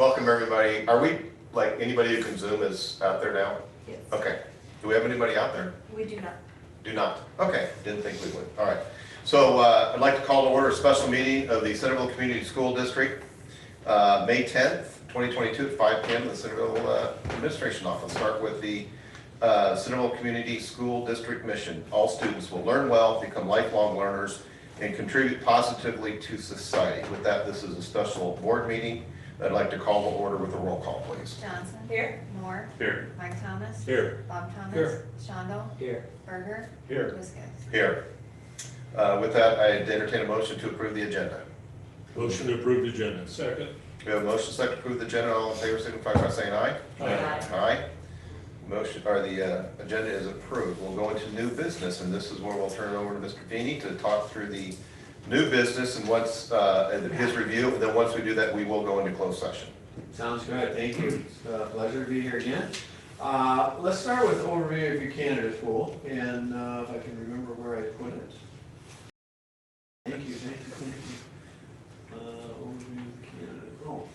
welcome everybody. Are we, like, anybody who can Zoom is out there now? Yes. Okay. Do we have anybody out there? We do not. Do not. Okay, didn't think we would. All right. So I'd like to call to order a special meeting of the Centerville Community School District, May 10th, 2022 at 5 p.m. in the Centerville Administration Office. Start with the Centerville Community School District mission. All students will learn well, become lifelong learners, and contribute positively to society. With that, this is a special board meeting. I'd like to call to order with a roll call, please. Johnson. Here. Moore. Here. Mike Thomas. Here. Bob Thomas. Here. Shondell. Here. Berger. Here. Wiskes. Here. With that, I'd entertain a motion to approve the agenda. Motion to approve the agenda. Second. We have a motion second to approve the agenda. All in favor signify by saying aye. Aye. Aye. Motion, or the agenda is approved. We'll go into new business, and this is where we'll turn it over to Mr. Feeney to talk through the new business and once, his review. And then once we do that, we will go into closed session. Sounds good, thank you. It's a pleasure to be here again. Let's start with overview of your candidate pool, and if I can remember where I put it. Thank you. Overview of candidate, oh.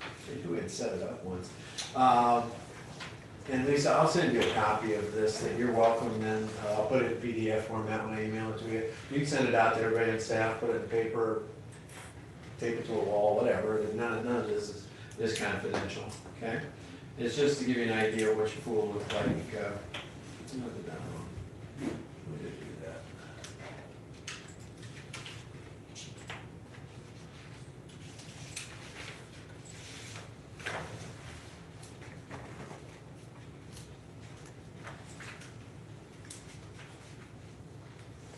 I knew we had set it up once. And Lisa, I'll send you a copy of this that you're welcome, then I'll put it in PDF format when I email it to you. You can send it out to everybody on staff, put it in paper, tape it to a wall, whatever. None of this is confidential, okay? It's just to give you an idea of what your pool looks like. We did do that.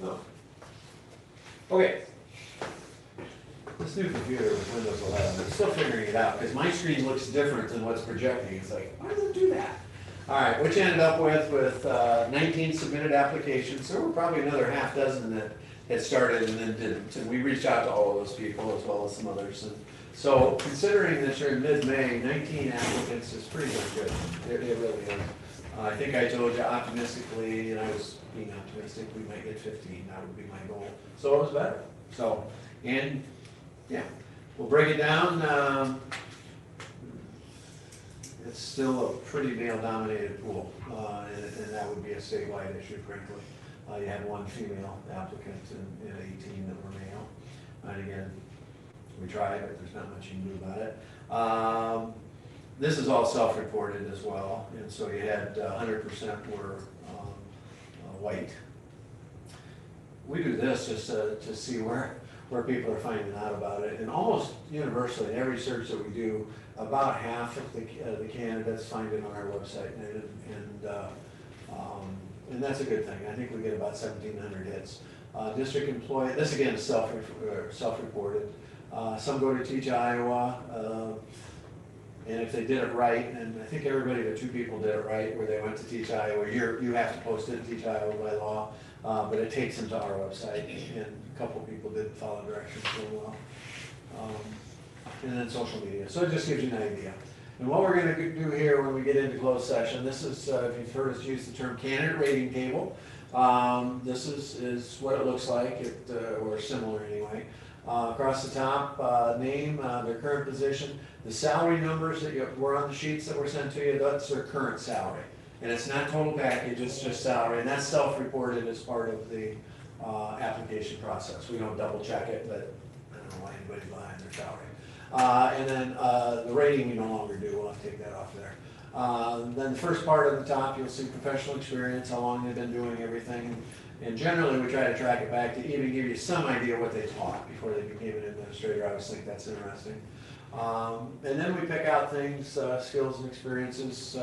Oh. Okay. This new computer with Windows 11, I'm still figuring it out, because my screen looks different than what's projecting. It's like, why does it do that? All right, what you ended up with 19 submitted applications, so we're probably another half dozen that had started and then didn't. And we reached out to all of those people as well as some others. And so considering that you're in mid-May, 19 applicants is pretty much good. It really is. I think I told you optimistically, and I was being optimistic, we might get 15. That would be my goal. So it was better. So, and yeah, we'll break it down. It's still a pretty male-dominated pool, and that would be a statewide issue, frankly. You had one female applicant in 18 that were male. And again, we tried, but there's not much you can do about it. This is all self-reported as well, and so you had 100% were white. We do this just to see where people are finding out about it, and almost universally in every search that we do, about half of the candidates find it on our website, and that's a good thing. I think we get about 1,700 hits. District employee, this again is self-reported. Some go to Teach Iowa, and if they did it right, and I think everybody but 2 people did it right, where they went to Teach Iowa, you have to post it in Teach Iowa by law, but it takes them to our website, and a couple people didn't follow directions so well. And then social media, so it just gives you an idea. And what we're going to do here when we get into closed session, this is, if you've heard us use the term candidate rating table, this is what it looks like, or similar anyway. Across the top, name, their current position, the salary numbers that were on the sheets that were sent to you, that's their current salary. And it's not total package, it's just salary, and that's self-reported as part of the application process. We don't double check it, but I don't know why anybody's lying their salary. And then the rating we no longer do, we'll have to take that off there. Then the first part at the top, you'll see professional experience, how long they've been doing everything. And generally, we try to track it back to even give you some idea what they taught before they became an administrator. I always think that's interesting. And then we pick out things, skills and experiences.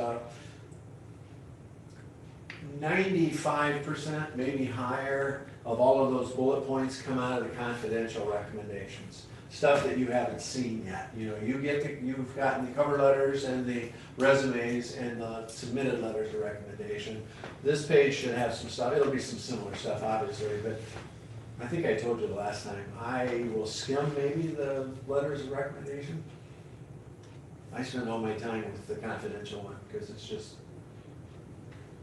95%, maybe higher, of all of those bullet points come out of the confidential recommendations. Stuff that you haven't seen yet. You know, you've gotten the cover letters and the resumes and the submitted letters of recommendation. This page should have some stuff. It'll be some similar stuff, obviously, but I think I told you the last time, I will skim maybe the letters of recommendation. I spend all my time with the confidential one because it's just,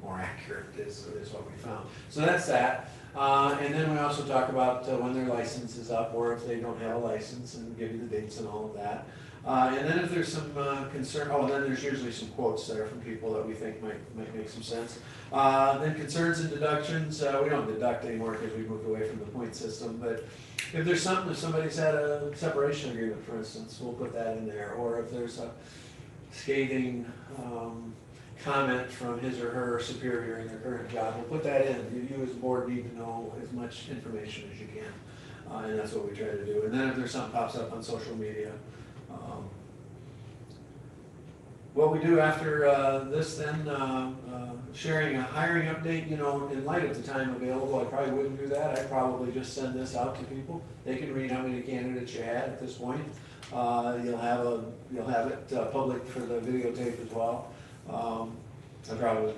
more accurate is what we found. So that's that. And then we also talk about when their license is up, or if they don't have a license, and give you the dates and all of that. And then if there's some concern, oh, and then there's usually some quotes there from people that we think might make some sense. Then concerns and deductions, we don't deduct anymore because we moved away from the point system, but if there's something, if somebody's had a separation agreement, for instance, we'll put that in there, or if there's a scathing comment from his or her superior in their current job, we'll put that in. You as a board need to know as much information as you can, and that's what we try to do. And then if there's something pops up on social media, what we do after this then, sharing a hiring update, you know, in light of the time available, I probably wouldn't do that. I'd probably just send this out to people. They can read how many candidates you had at this point. You'll have it public for the videotape as well. I probably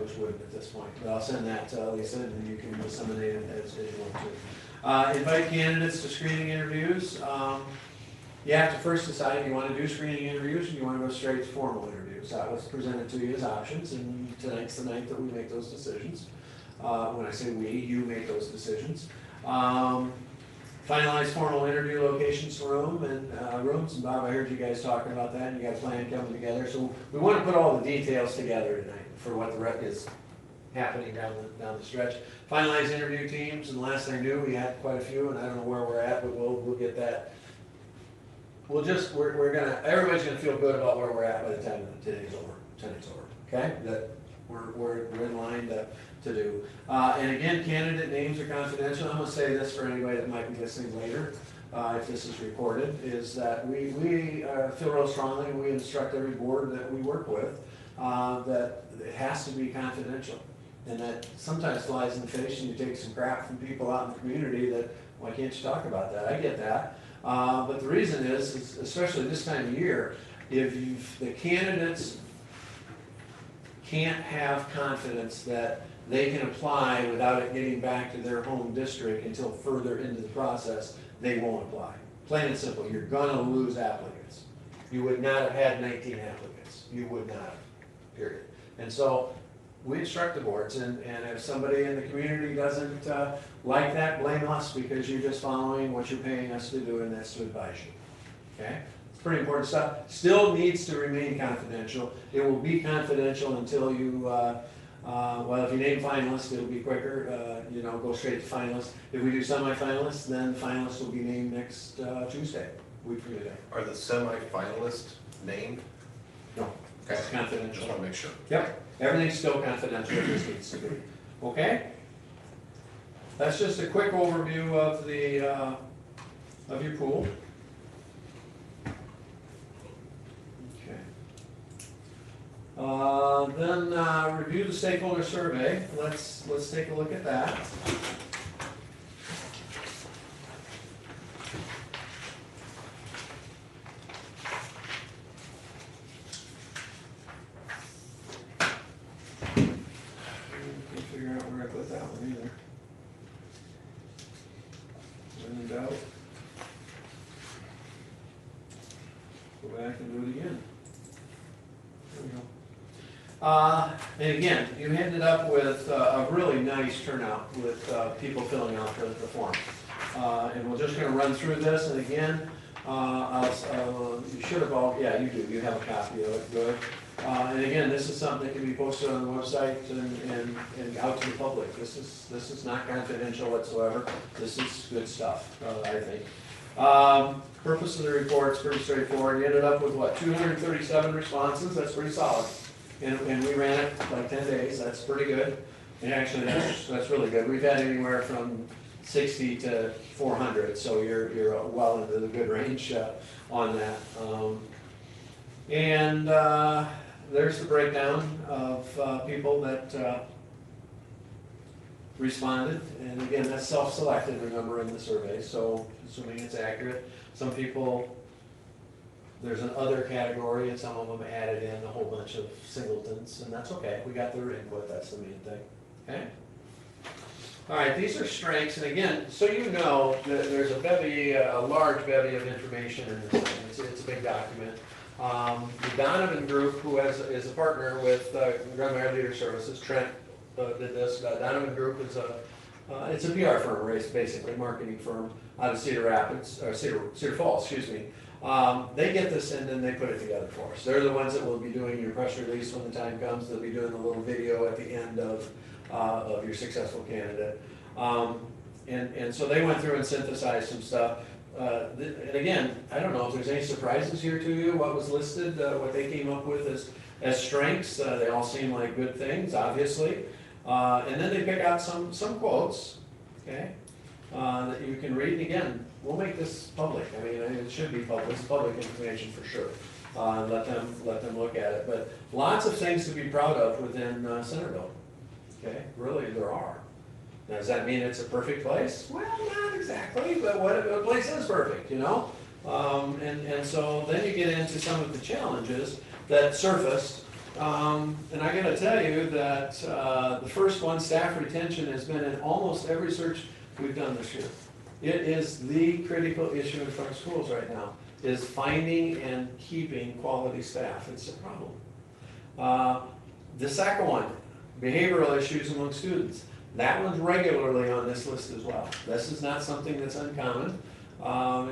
just wouldn't at this point, but I'll send that to Lisa and you can disseminate it as you want to. Invite candidates to screening interviews. You have to first decide if you want to do screening interviews or you want to go straight to formal interviews. That was presented to you as options, and tonight's the night that we make those decisions. When I say we, you make those decisions. Finalize formal interview locations, rooms, and Bob, I heard you guys talking about that, and you got a plan coming together. So we want to put all the details together tonight for what the rest is happening down the stretch. Finalize interview teams, and last I knew, we had quite a few, and I don't know where we're at, but we'll get that. Everybody's gonna feel good about where we're at by the time tonight's over, okay? That we're in line to do. And again, candidate names are confidential. I'm gonna say this for anybody that might be listening later, if this is recorded, is that we feel real strongly, we instruct every board that we work with, that it has to be confidential. And that sometimes flies in the face, and you take some crap from people out in the community that, why can't you talk about that? I get that. But the reason is, especially this time of year, if the candidates can't have confidence that they can apply without it getting back to their home district until further into the process, they won't apply. Plain and simple, you're gonna lose applicants. You would not have had 19 applicants. You would not have, period. And so, we instruct the boards, and if somebody in the community doesn't like that, blame us, because you're just following what you're paying us to do, and that's to advise you. Okay? It's pretty important stuff. Still needs to remain confidential. It will be confidential until you, well, if you name finalists, it'll be quicker. Go straight to finalists. If we do semifinalists, then finalists will be named next Tuesday, week from today. Are the semi-finalists named? No, Okay. it's confidential. Just want to make sure. Yep, everything's still confidential, this needs to be, okay? That's just a quick overview of the, of your pool. Okay. Then review the stakeholder survey, let's take a look at that. And again, you ended up with a really nice turnout with people filling out the form. And we're just going to run through this, and again, you should have all, yeah, you do, you have a copy of it, good. And again, this is something that can be posted on the website and out to the public. This is not confidential whatsoever. This is good stuff, I think. Purpose of the report is pretty straightforward. You ended up with what, 237 responses? That's pretty solid. And we ran it like 10 days, that's pretty good. And actually, that's really good. We've had anywhere from 60 to 400, so you're well into the good range on that. There's the breakdown of people that responded. And again, that's self-selected, remember, in the survey, so assuming it's accurate. Some people, there's an other category, and some of them added in a whole bunch of singletons, and that's okay. We got their input, that's the main thing. Okay? All right, these are strengths, and again, so you know, that there's a large bevy of information in this thing. It's a big document. The Donovan Group, who is a partner with Grand Marais Leader Services, Trent did this. Donovan Group is it's a PR firm, basically, marketing firm out of Cedar Rapids, or Cedar Falls, excuse me. They get this and then they put it together for us. They're the ones that will be doing your press release when the time comes. They'll be doing a little video at the end of your successful candidate. And so they went through and synthesized some stuff. And again, I don't know if there's any surprises here to you, what was listed, what they came up with as strengths. They all seem like good things, obviously. And then they pick out some quotes, okay, that you can read. And again, we'll make this public. I mean, it should be public. It's public information for sure. Let them look at it. But lots of things to be proud of within Centerville. Okay, really there are. Now, does that mean it's a perfect place? Well, not exactly, but what a place is perfect, you know? And so then you get into some of the challenges that surfaced. And I gotta tell you that the first one, staff retention, has been in almost every search we've done this year. It is the critical issue in front of schools right now, is finding and keeping quality staff. It's a problem. The second one, behavioral issues among students. That one's regularly on this list as well. This is not something that's uncommon.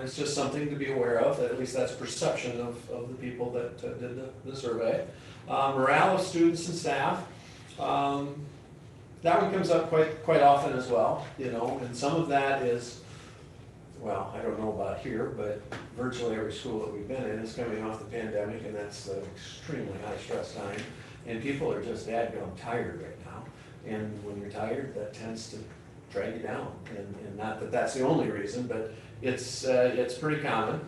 It's just something to be aware of. At least that's perception of the people that did the survey. Morale of students and staff. That one comes up quite often as well, you know, and some of that is, well, I don't know about here, but virtually every school that we've been in is coming off the pandemic, and that's an extremely high stress time. And people are just dadgum tired right now. And when you're tired, that tends to drag you down. And not that that's the only reason, but it's pretty common.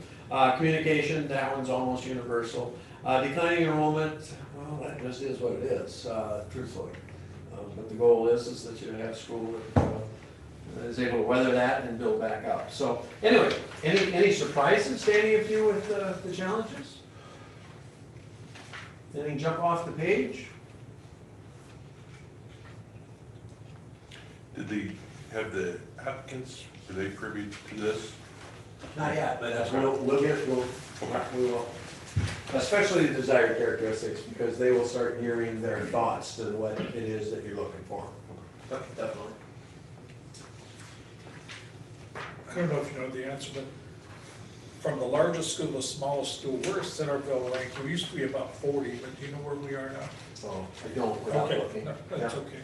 Communication, that one's almost universal. Declining enrollment, well, that just is what it is, truthfully. But the goal is that you have school that is able to weather that and build back up. So anyway, any surprises to any of you with the challenges? Anything jump off the page? Did they have the applicants, were they privy to this? Not yet, but we will. Especially the desired characteristics, because they will start hearing their thoughts to what it is that you're looking for. Definitely. I don't know if you know the answer, but from the largest school to the smallest school, where's Centerville ranked? We used to be about 40, but do you know where we are now? Oh, I don't, without Okay, looking. no, that's Yeah. okay.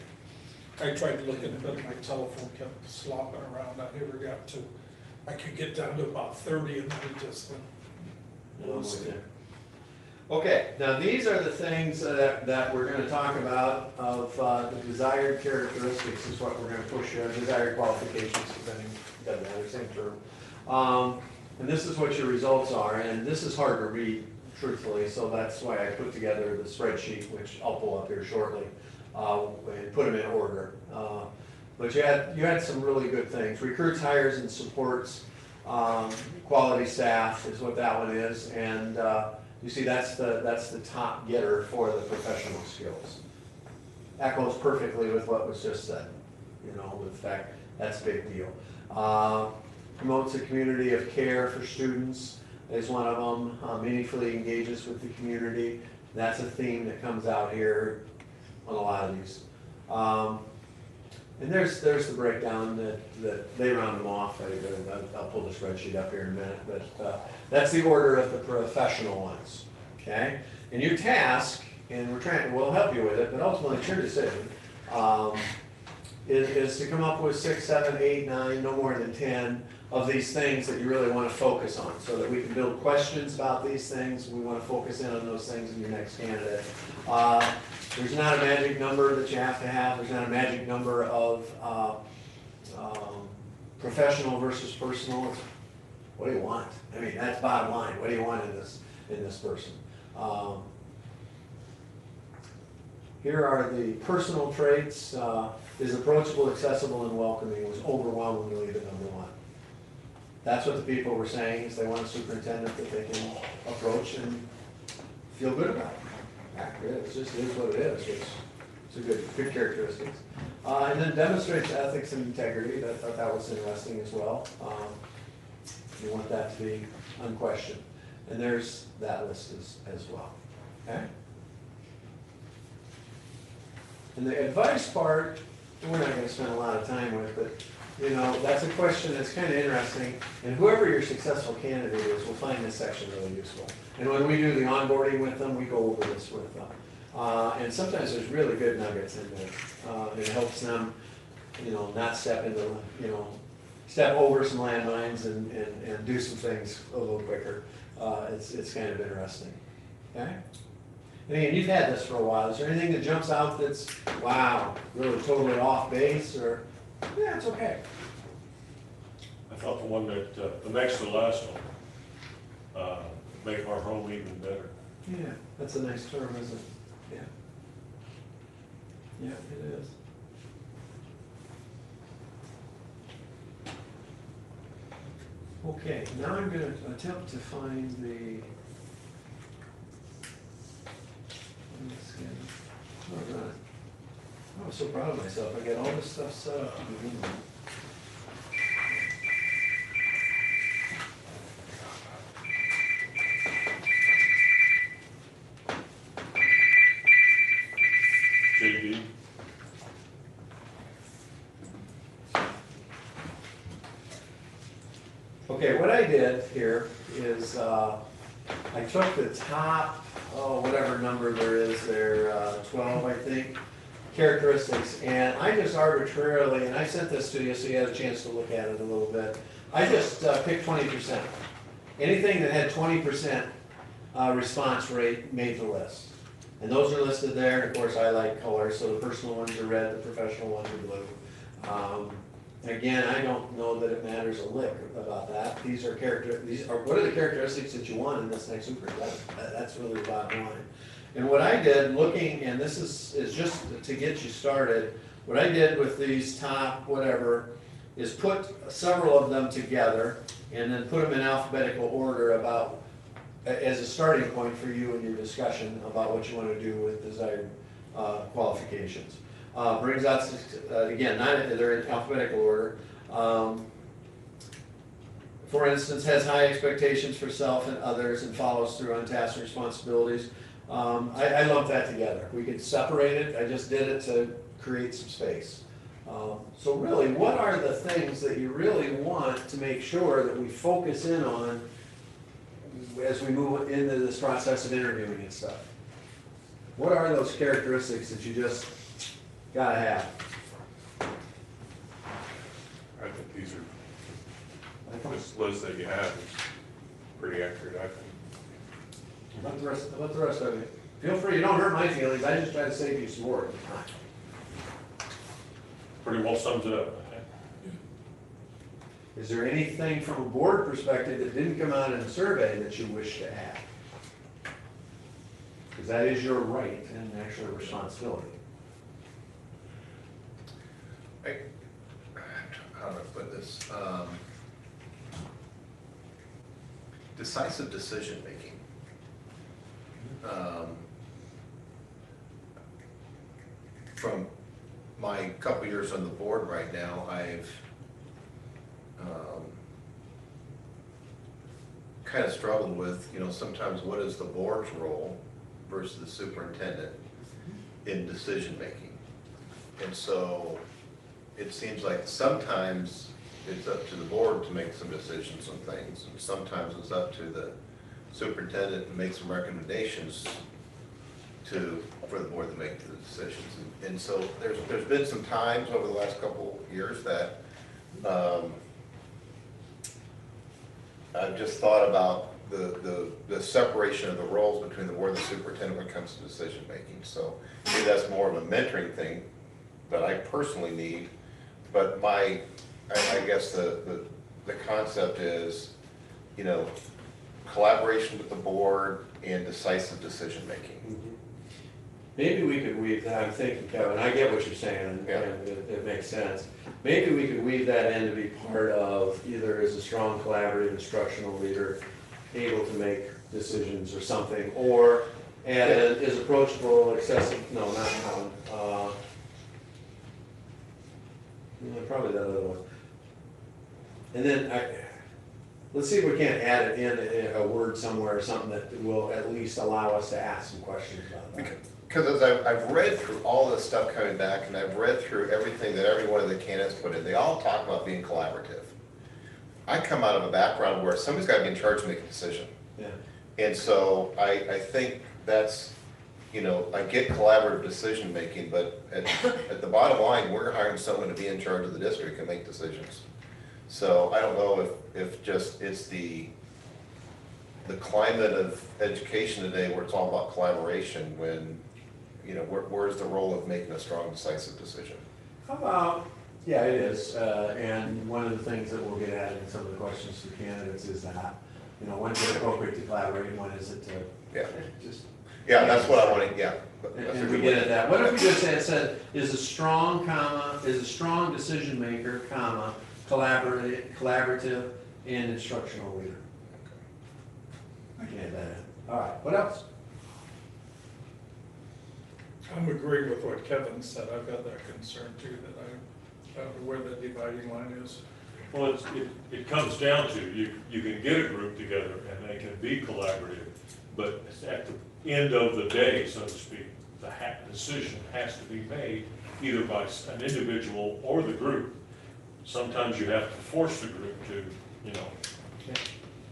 I tried to look at it, but my telephone kept slopping around. I never got to, I could get down to about 30 and then it just went. No, I'm with you. Okay, now these are the things that we're gonna talk about of the desired characteristics is what we're gonna push here, desired qualifications, depending, doesn't matter, same term. And this is what your results are, and this is hard to read truthfully, so that's why I put together the spreadsheet, which I'll pull up here shortly, and put them in order. But you had some really good things. Recruits, hires, and supports quality staff is what that one is, and you see that's the top getter for the professional skills. Echoes perfectly with what was just said, you know, with the fact that's a big deal. Promotes a community of care for students is one of them. Meaningfully engages with the community. That's a theme that comes out here on a lot of these. And there's the breakdown that they round them off. I'll pull the spreadsheet up here in a minute, but that's the order of the professional ones, okay? And your task, and we'll help you with it, but ultimately it's your decision, is to come up with 6, 7, 8, 9, no more than 10 of these things that you really want to focus on, so that we can build questions about these things. We want to focus in on those things in your next candidate. There's not a magic number that you have to have. There's not a magic number of professional versus personal. It's, what do you want? I mean, that's bottom line. What do you want in this person? Here are the personal traits. Is approachable, accessible, and welcoming was overwhelmingly the number one. That's what the people were saying, is they want a superintendent that they can approach and feel good about. It just is what it is. It's a good characteristics. And then demonstrates ethics and integrity. I thought that was interesting as well. You want that to be unquestioned. And there's that list as well, okay? And the advice part, we're not gonna spend a lot of time with, but, you know, that's a question that's kind of interesting. And whoever your successful candidate is will find this section really useful. And when we do the onboarding with them, we go over this with them. And sometimes there's really good nuggets in there. It helps them, you know, not step into, you know, step over some landmines and do some things a little quicker. It's kind of interesting, okay? And again, you've had this for a while. Is there anything that jumps out that's, wow, really totally off base, or, yeah, it's okay? I thought the one that, the next to the last one, make our home even better. Yeah, that's a nice term, isn't it? Yeah. Yeah, it is. Okay, now I'm gonna attempt to find the. Oh, God. I was so proud of myself. I got all this stuff set up to begin with. JD, Okay, what I did here is, I took the top, whatever number there is there, 12, I think, characteristics, and I just arbitrarily, and I sent this to you so you had a chance to look at it a little bit, I just picked 20%. Anything that had 20% response rate made the list. And those are listed there, and of course I like colors, so the personal ones are red, the professional ones are blue. Again, I don't know that it matters a lick about that. These are what are the characteristics that you want in this next superintendent? That's really the bottom line. And what I did, looking, and this is just to get you started, what I did with these top whatever is put several of them together and then put them in alphabetical order about, as a starting point for you in your discussion about what you want to do with desired qualifications. Brings out, again, they're in alphabetical order. For instance, has high expectations for self and others and follows through on tasks and responsibilities. I lumped that together. We could separate it. I just did it to create some space. So really, what are the things that you really want to make sure that we focus in on as we move into this process of interviewing and stuff? What are those characteristics that you just gotta have? I think these are, this list that you have is pretty accurate, I think. About the rest of you. Feel free, you don't hurt my feelings, I just try to save you some work. pretty well sums it up, I think. Is there anything from a board perspective that didn't come out in the survey that you wish to add? Because that is your right and actually responsibility. How do I put this? Decisive decision-making. From my couple years on the board right now, I've kind of struggled with, you know, sometimes what is the board's role versus the superintendent in decision-making? And so it seems like sometimes it's up to the board to make some decisions on things, and sometimes it's up to the superintendent to make some recommendations for the board to make the decisions. And so there's been some times over the last couple years that I've just thought about the separation of the roles between the board and the superintendent when it comes to decision making. So maybe that's more of a mentoring thing that I personally need, but I guess the concept is, you know, collaboration with the board and decisive decision making. Maybe we could weave that, I'm thinking, Kevin, I get what you're saying, and Yeah. it makes sense. Maybe we could weave that in to be part of either as a strong collaborative instructional leader, able to make decisions or something, or add in is approachable, accessible, no, not that one. Probably that other one. And then let's see if we can't add it in a word somewhere or something that will at least allow us to ask some questions about that. Because as I've read through all this stuff coming back, and I've read through everything that every one of the candidates put in, they all talk about being collaborative. I come out of a background where somebody's got to be in charge of making a decision. Yeah. And so I think that's, you know, I get collaborative decision making, but at the bottom line, we're hiring someone to be in charge of the district and make decisions. So I don't know if just it's the climate of education today where it's all about collaboration when, you know, where's the role of making a strong, decisive decision? How about, yeah, it is, and one of the things that we'll get at in some of the questions for candidates is that, you know, when's it appropriate to collaborate and when is it to Yeah, just. yeah, that's what I want to, yeah. And we get at that. What if we just said, is a strong decision maker, comma, collaborative and instructional leader? I can add that in. All right, what else? I'm agreeing with what Kevin said, I've got that concern too, that I don't know where the dividing line is. Well, it comes down to, you can get a group together and they can be collaborative, but at the end of the day, so to speak, the decision has to be made either by an individual or the group. Sometimes you have to force the group to, you know,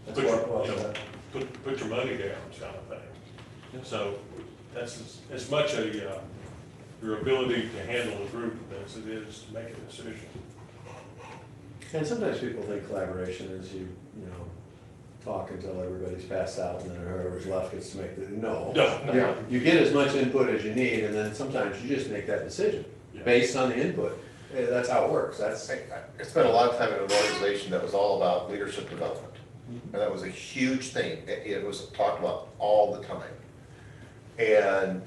That's put your, well you know, said. put your money down kind of thing. So that's as much your ability to handle a group as it is to make a decision. And sometimes people think collaboration is you know, talk until everybody's passed out and then whoever's left gets to make the, no. No. Yeah, you get as much input as you need and then sometimes you just make that decision Yeah. based on the input. That's how it works, that's. I spent a lot of time in an organization that was all about leadership development. And that was a huge thing. It was talked about all the time. And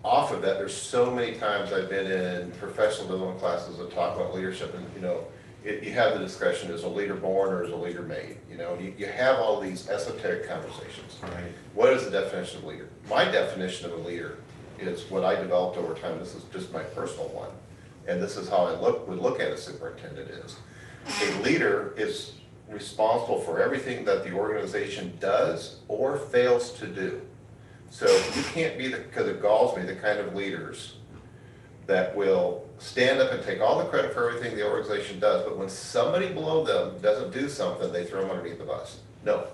off of that, there's so many times I've been in professional development classes that talk about leadership and, you know, you have the discussion, is a leader born or is a leader made? You know, you have all these esoteric conversations. Right. What is the definition of leader? My definition of a leader is what I developed over time. This is just my personal one. And this is how I would look at a superintendent is. A leader is responsible for everything that the organization does or fails to do. So you can't be, because it galls me, the kind of leaders that will stand up and take all the credit for everything the organization does, but when somebody below them doesn't do something, they throw them underneath the bus. No,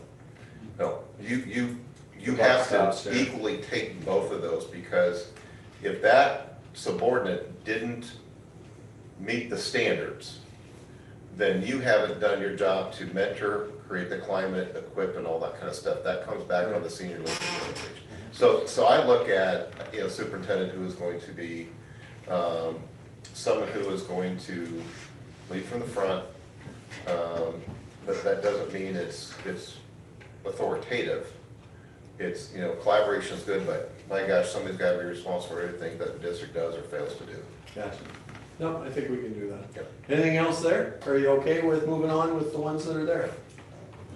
you have to equally take both of those, because if that subordinate didn't meet the standards, then you haven't done your job to mentor, create the climate, equip, and all that kind of stuff. That comes back on the senior leadership page. So I look at, you know, superintendent who is going to be someone who is going to lead from the front, but that doesn't mean it's authoritative. It's, you know, collaboration is good, but my gosh, somebody's got to be responsible for everything that the district does or fails to do. Gotcha. No, I think we can do that. Yep. Anything else there? Are you okay with moving on with the ones that are there?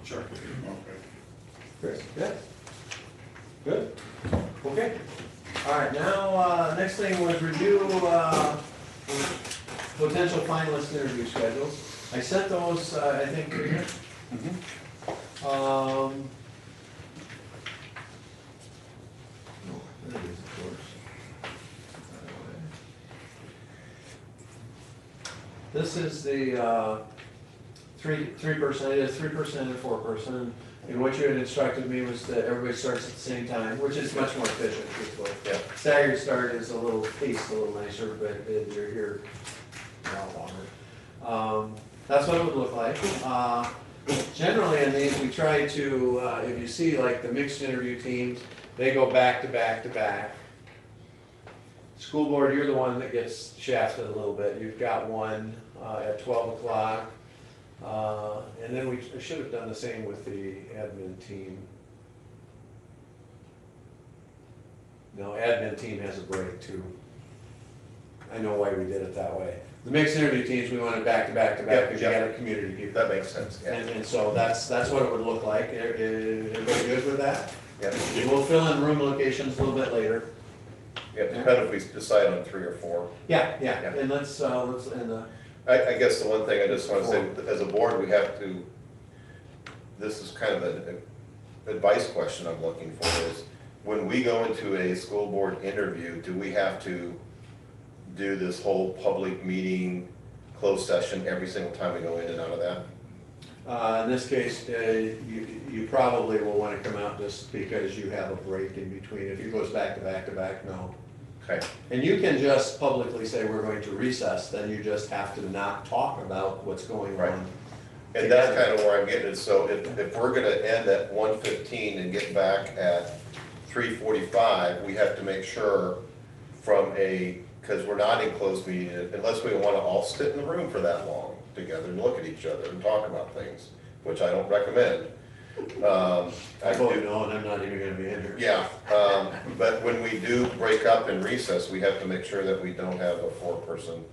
Sure. Chris? Yeah? Good? Okay. All right, now, next thing was review, potential finalist interview schedules. I sent those, I think, to you. No, there it is, of course. This is the, three-person, it is 3% and 4-person. And what you had instructed me was that everybody starts at the same time, which is much more efficient, truthfully. Yeah. Staggered start is a little, paced a little nicer, but you're here a lot longer. That's what it would look like. Generally in these, we try to, if you see like the mixed interview teams, they go back to back to back. School board, you're the one that gets shafted a little bit. You've got one at 12 o'clock. And then we should have done the same with the admin team. No, admin team has a break too. I know why we did it that way. The mixed interview teams, we wanted back to back to back because you Yep. had a community people. That makes sense, yeah. And so that's what it would look like. Everybody good with that? Yeah, We'll fill in room locations a little bit later. yeah, depending if we decide on 3 or 4. Yeah, Yeah. and let's, and, I guess the one thing I just want to say, as a board, we have to this is kind of an advice question I'm looking for is, when we go into a school board interview, do we have to do this whole public meeting, closed session every single time we go in and out of that? In this case, you probably will want to come out just because you have a break in between. If it goes back to back to back, no. Okay, And you can just publicly say we're going to recess, then you just have to not talk about what's going Right. on. and that's kind of where I'm getting at, so if we're gonna end at 1:15 and get back at 3:45, we have to make sure because we're not in closed meeting, unless we wanna all sit in the room for that long together and look at each other and talk about things, which I don't recommend. I vote no, and I'm not even gonna be in here. Yeah, but when we do break up in recess, we have to make sure that we don't have a four-person,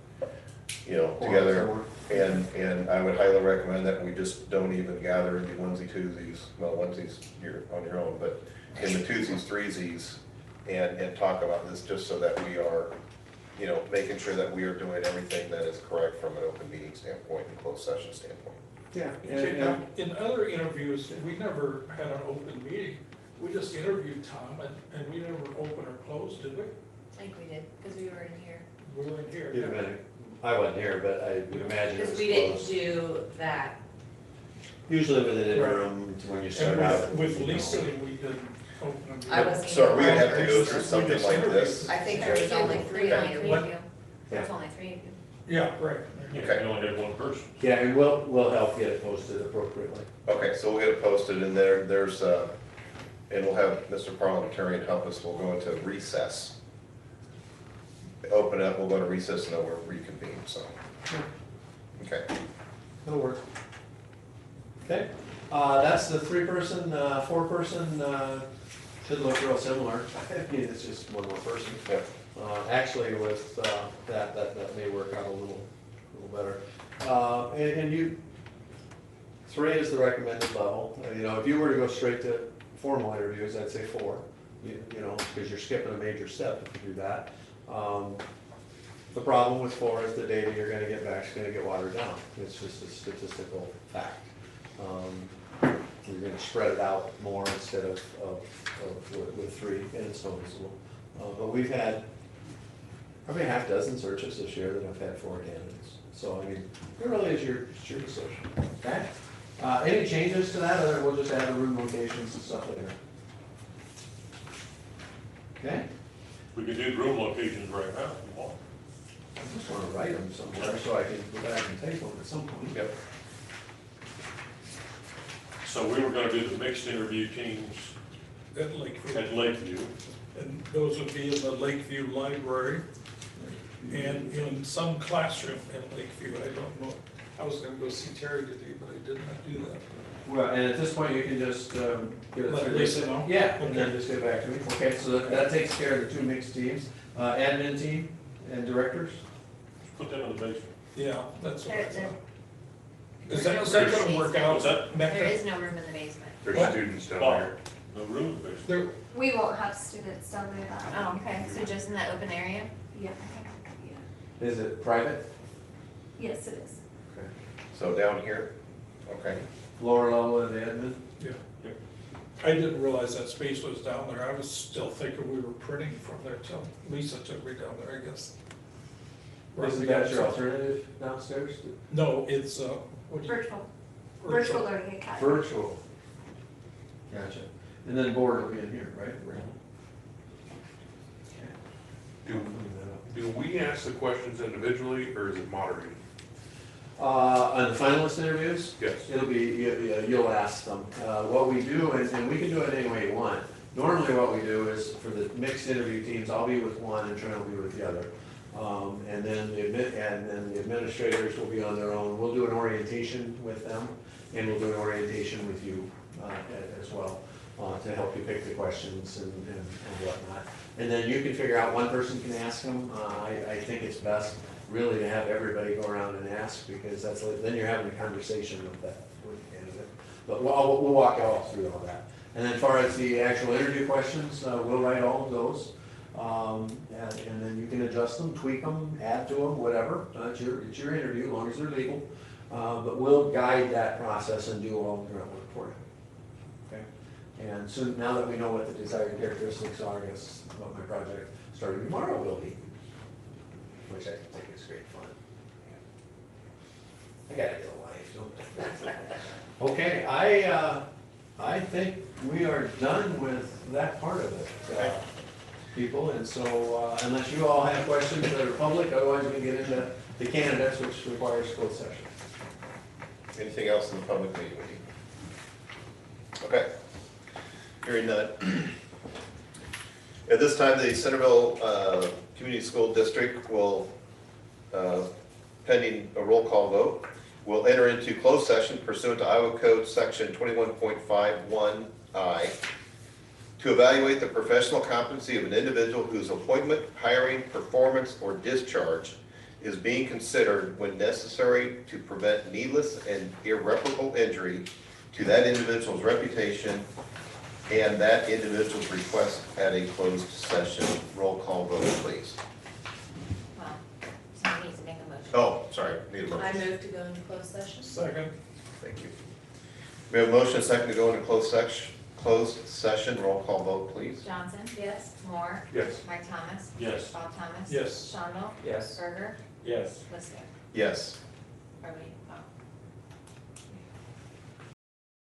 together. And I would highly recommend that we just don't even gather in the onesie twosies, well, onesies, you're on your own, but in the twosies, threesies, and talk about this, just so that we are, making sure that we are doing everything that is correct from an open meeting standpoint and closed session standpoint. Yeah, In other interviews, we never had an open meeting. We just interviewed Tom and we never opened or closed, did we? I think we did, because we were in here. We were in here. You'd have been- I wasn't here, but I would imagine it Because was we didn't closed. do that. Usually with an interim, when you start out. And with Lisa, we didn't open a meeting. I wasn't So are we gonna have to here. go through something like this? I think there was only three of you. What? There was only three of you. Yeah, right. You Okay. only had one person. Yeah, and we'll help get it posted appropriately. Okay, so we'll get it posted, and there's, and we'll have Mr. Parliamentarian help us, we'll go into recess. Open up, we'll go to recess, and then we'll reconvene, so. Okay, That'll work. Okay, that's the three-person, four-person, should look real similar. I mean, it's just one more person. yeah, Actually, with that may work out a little better. And you, three is the recommended level. If you were to go straight to formal interviews, I'd say four. Because you're skipping a major step if you do that. The problem with four is the data you're gonna get back is gonna get watered down. It's just a statistical fact. You're gonna spread it out more instead of with three, and it's noticeable. But we've had probably a half dozen searches this year that have had four candidates. So, I mean, it really is your decision, okay? Any changes to that, or we'll just add the room locations and stuff later? Okay? We could do room locations right now if you want. I just wanna write them somewhere so I can go back and take them at some point. yep, So we were gonna do the mixed interview teams At Lakeview. at Lakeview. And those would be in the Lakeview Library and in some classroom in Lakeview. I don't know. I was gonna go see Terry today, but I did not do that. Well, and at this point, you can just get it Let through. Lisa know? Yeah, and then Okay. just get back to me. Okay, so that takes care of the two mixed teams. Admin team and directors? Put them in the basement. Yeah, that's what I There- thought. Is that gonna work out? What's that? There is no room in the basement. There's What? students down Oh, there. no room in the basement. There, We won't have students down there that. Oh, okay, so just in that open area? Yeah, Is it private? yes, it is. Okay. so down here, okay. Lower level of the admin? yeah. I didn't realize that space was down there. I was still thinking we were printing from there till Lisa took me down there, I guess. Isn't that your alternative downstairs? No, it's, what do you? Virtual learning academy. Virtual. Gotcha. And then board will be in here, right? Do, do we ask the questions individually, or is it moderated? On the finalist interviews? Yes. It'll be, you'll ask them. What we do, and we can do it any way you want. Normally what we do is, for the mixed interview teams, I'll be with one and Trent will be with the other. And then the administrators will be on their own. We'll do an orientation with them, and we'll do an orientation with you as well, to help you pick the questions and whatnot. And then you can figure out, one person can ask them. I think it's best really to have everybody go around and ask, because then you're having a conversation with the candidate. But we'll walk all through all that. And then as far as the actual interview questions, we'll write all of those. And then you can adjust them, tweak them, add to them, whatever. It's your interview, as long as they're legal. but we'll guide that process and do all the grunt work for you. Okay? And soon, now that we know what the desired characteristics are, I guess what my project starting tomorrow will be, which I think is great fun. I gotta get a life, don't I? Okay, I think we are done with that part of it, people, and so, unless you all have questions that are public, otherwise we can get into the candidates, which requires closed session. Anything else in the public meeting we need? Okay. Hearing none. At this time, the Centerville Community School District will, pending a roll call vote, will enter into closed session pursuant to Iowa Code Section 21.51I to evaluate the professional competency of an individual whose appointment, hiring, performance, or discharge is being considered when necessary to prevent needless and irreparable injury to that individual's reputation and that individual's request at a closed session. Roll call vote, please. Well, somebody needs to make a motion. Oh, sorry, need a I motion. move to go into closed session. Second. Thank you. We have a motion, a second to go into closed session. Roll call vote, please. Johnson? Yes. Moore? Yes. Mike Thomas? Yes. Bob Thomas? Yes. Shondell? Yes. Berger? Yes. Liston? Yes.